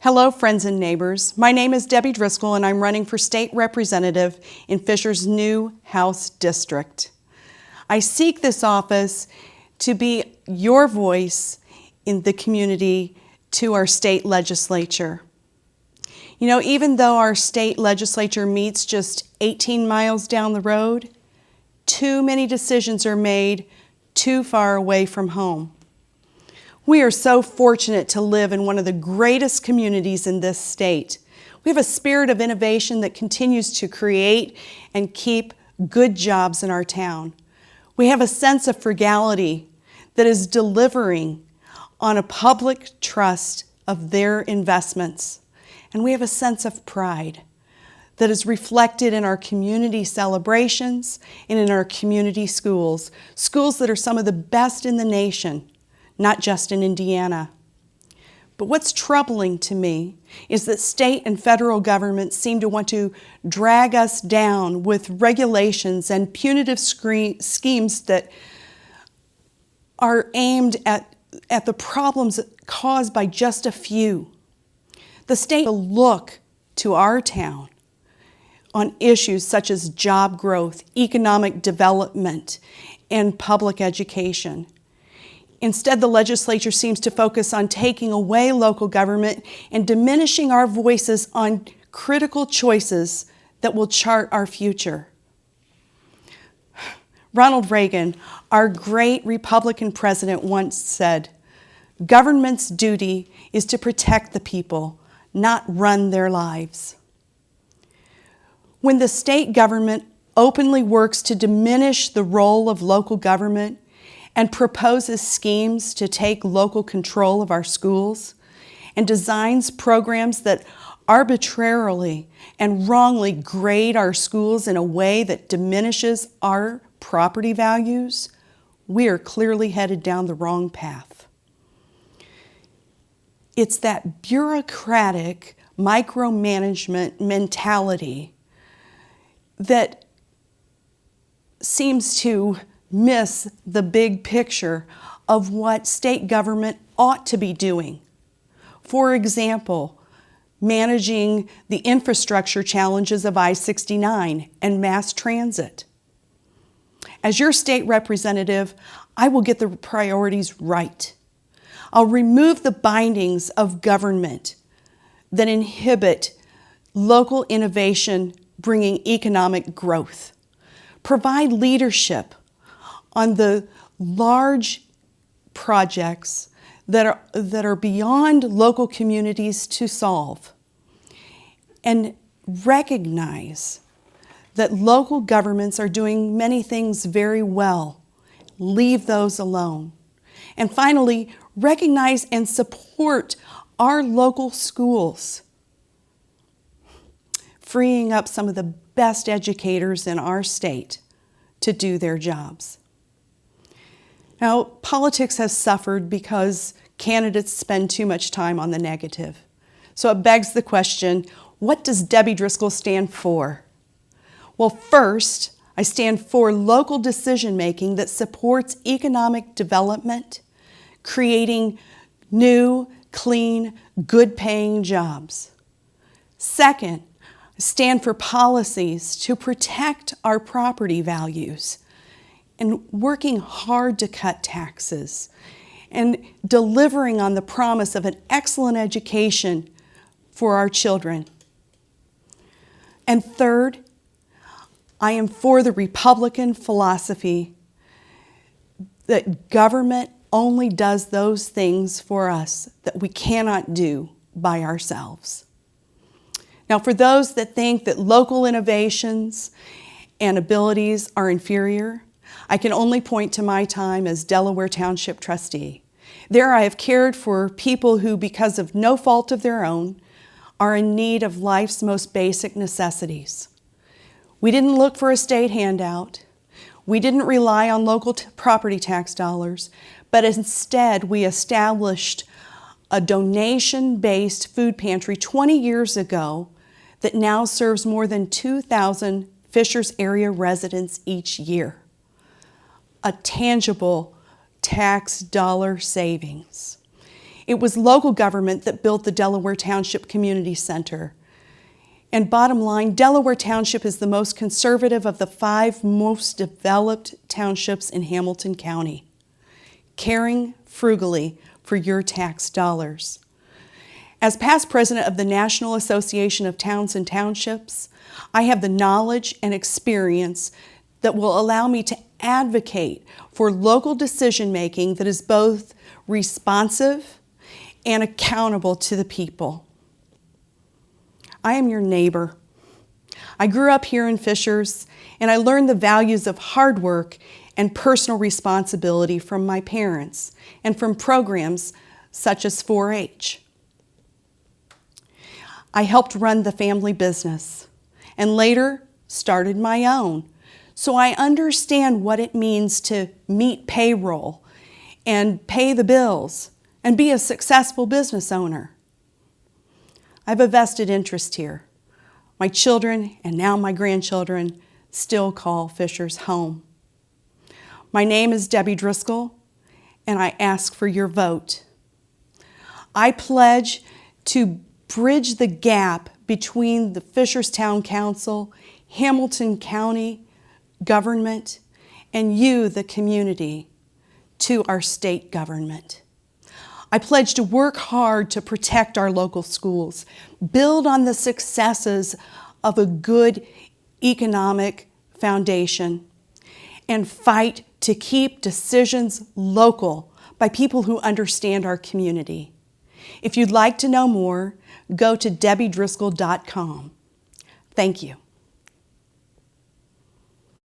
Hello, friends and neighbors. My name is Debbie Driskell, and I'm running for state representative in Fisher's new House district. I seek this office to be your voice in the community to our state legislature. You know, even though our state legislature meets just 18 miles down the road, too many decisions are made too far away from home. We are so fortunate to live in one of the greatest communities in this state. We have a spirit of innovation that continues to create and keep good jobs in our town. We have a sense of frugality that is delivering on a public trust of their investments. And we have a sense of pride that is reflected in our community celebrations and in our community schools, schools that are some of the best in the nation, not just in Indiana. But what's troubling to me is that state and federal governments seem to want to drag us down with regulations and punitive schemes that are aimed at the problems caused by just a few. The state will look to our town on issues such as job growth, economic development, and public education. Instead, the legislature seems to focus on taking away local government and diminishing our voices on critical choices that will chart our future. Ronald Reagan, our great Republican president, once said, "Government's duty is to protect the people, not run their lives." When the state government openly works to diminish the role of local government and proposes schemes to take local control of our schools and designs programs that arbitrarily and wrongly grade our schools in a way that diminishes our property values, we are clearly headed down the wrong path. It's that bureaucratic micromanagement mentality that seems to miss the big picture of what state government ought to be doing. For example, managing the infrastructure challenges of I-69 and mass transit. As your state representative, I will get the priorities right. I'll remove the bindings of government that inhibit local innovation, bringing economic growth. Provide leadership on the large projects that are beyond local communities to solve, and recognize that local governments are doing many things very well. Leave those alone. And finally, recognize and support our local schools, freeing up some of the best educators in our state to do their jobs. Now, politics has suffered because candidates spend too much time on the negative. So it begs the question, what does Debbie Driskell stand for? Well, first, I stand for local decision-making that supports economic development, creating new, clean, good-paying jobs. Second, I stand for policies to protect our property values and working hard to cut taxes and delivering on the promise of an excellent education for our children. And third, I am for the Republican philosophy that government only does those things for us that we cannot do by ourselves. Now, for those that think that local innovations and abilities are inferior, I can only point to my time as Delaware Township trustee. There I have cared for people who, because of no fault of their own, are in need of life's most basic necessities. We didn't look for a state handout. We didn't rely on local property tax dollars, but instead we established a donation-based food pantry 20 years ago that now serves more than 2,000 Fishers area residents each year. A tangible tax dollar savings. It was local government that built the Delaware Township Community Center. And bottom line, Delaware Township is the most conservative of the 5 most developed townships in Hamilton County, caring frugally for your tax dollars. As past president of the National Association of Towns and Townships, I have the knowledge and experience that will allow me to advocate for local decision-making that is both responsive and accountable to the people. I am your neighbor. I grew up here in Fishers, and I learned the values of hard work and personal responsibility from my parents and from programs such as 4-H. I helped run the family business and later started my own, so I understand what it means to meet payroll and pay the bills and be a successful business owner. I have a vested interest here. My children, and now my grandchildren, still call Fishers home. My name is Debbie Driskell, and I ask for your vote. I pledge to bridge the gap between the Fishers Town Council, Hamilton County government, and you, the community, to our state government. I pledge to work hard to protect our local schools, build on the successes of a good economic foundation, and fight to keep decisions local by people who understand our community. If you'd like to know more, go to debbiedriscoll.com. Thank you.